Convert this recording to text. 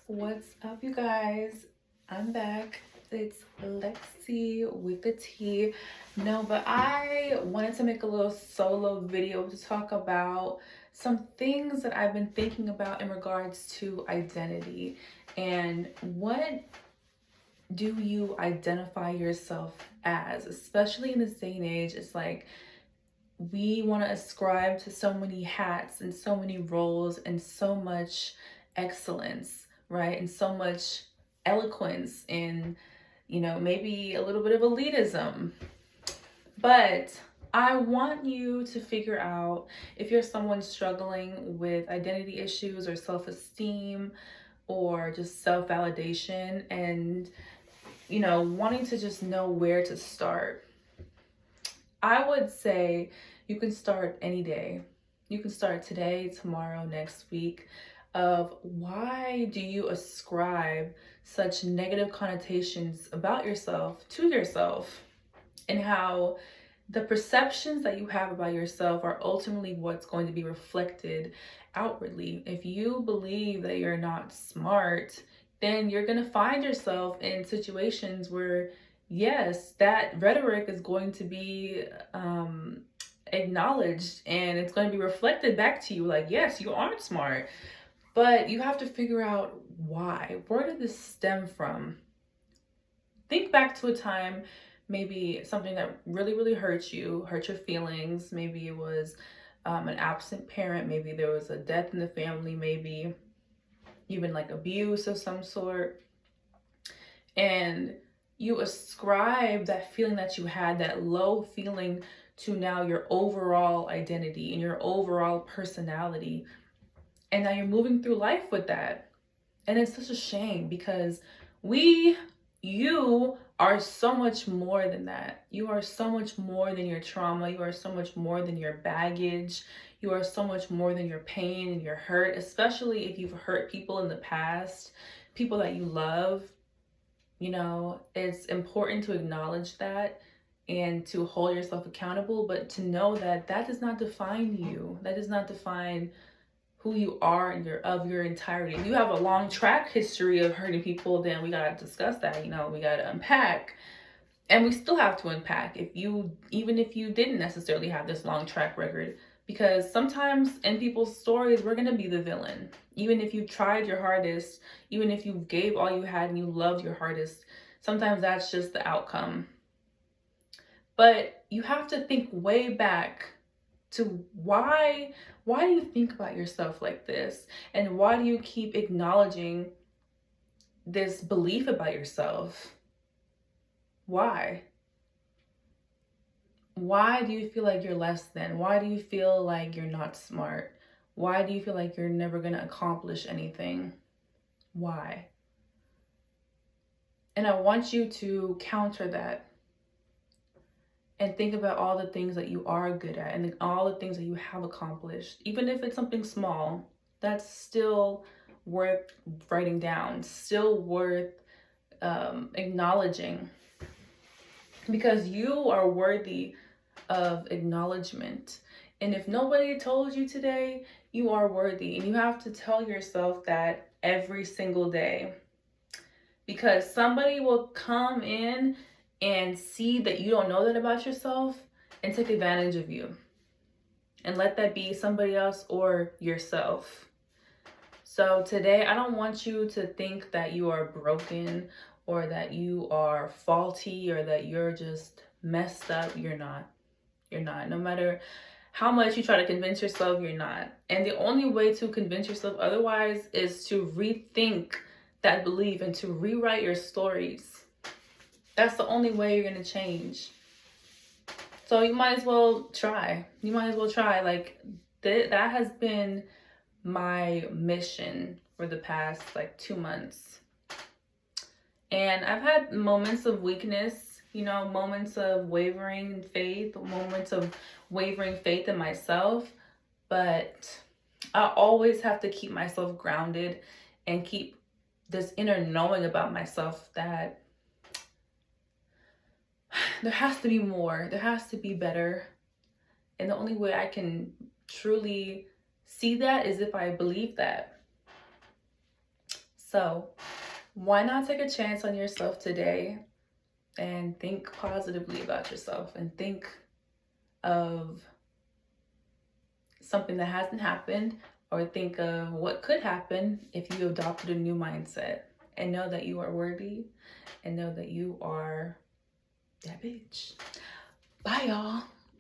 What's up, you guys? I'm back. It's Lexi with the T. No, but I wanted to make a little solo video to talk about some things that I've been thinking about in regards to identity and what do you identify yourself as, especially in this day and age. It's like we want to ascribe to so many hats and so many roles and so much excellence, right? And so much eloquence and, maybe a little bit of elitism. But I want you to figure out if you're someone struggling with identity issues or self esteem or just self validation and, wanting to just know where to start. I would say you can start any day. You can start today, tomorrow, next week. Of why do you ascribe such negative connotations about yourself to yourself, and how the perceptions that you have about yourself are ultimately what's going to be reflected outwardly. If you believe that you're not smart, then you're going to find yourself in situations where, yes, that rhetoric is going to be acknowledged and it's going to be reflected back to you like, yes, you aren't smart. But you have to figure out why. Where did this stem from? Think back to a time, maybe something that really, really hurt you, hurt your feelings. Maybe it was an absent parent. Maybe there was a death in the family. Maybe even like abuse of some sort. And you ascribe that feeling that you had, that low feeling, to now your overall identity and your overall personality. And now you're moving through life with that. And it's such a shame because you are so much more than that. You are so much more than your trauma. You are so much more than your baggage. You are so much more than your pain and your hurt, especially if you've hurt people in the past, people that you love. It's important to acknowledge that and to hold yourself accountable, but to know that that does not define you. That does not define who you are and your entirety. If you have a long track history of hurting people, then we gotta discuss that. We gotta unpack, and we still have to unpack even if you didn't necessarily have this long track record, because sometimes in people's stories we're gonna be the villain. Even if you tried your hardest, even if you gave all you had and you loved your hardest, sometimes that's just the outcome. But you have to think way back to why do you think about yourself like this, and why do you keep acknowledging this belief about yourself? Why do you feel like you're less than? Why do you feel like you're not smart? Why do you feel like you're never going to accomplish anything? Why? And I want you to counter that and think about all the things that you are good at and all the things that you have accomplished. Even if it's something small, that's still worth writing down, still worth acknowledging, because you are worthy of acknowledgement. And if nobody told you today, you are worthy. And you have to tell yourself that every single day, because somebody will come in and see that you don't know that about yourself and take advantage of you. And let that be somebody else or yourself. So today, I don't want you to think that you are broken or that you are faulty or that you're just messed up. You're not. You're not. No matter how much you try to convince yourself, you're not. And the only way to convince yourself otherwise is to rethink that belief and to rewrite your stories. That's the only way you're going to change. So you might as well try. Like, that has been my mission for the past 2 months. And I've had moments of weakness, moments of wavering faith, moments of wavering faith in myself. But I always have to keep myself grounded and keep this inner knowing about myself that there has to be more, there has to be better. And the only way I can truly see that is if I believe that. So why not take a chance on yourself today and think positively about yourself and think of something that hasn't happened, or think of what could happen if you adopted a new mindset, and know that you are worthy and know that you are that bitch. Bye, y'all.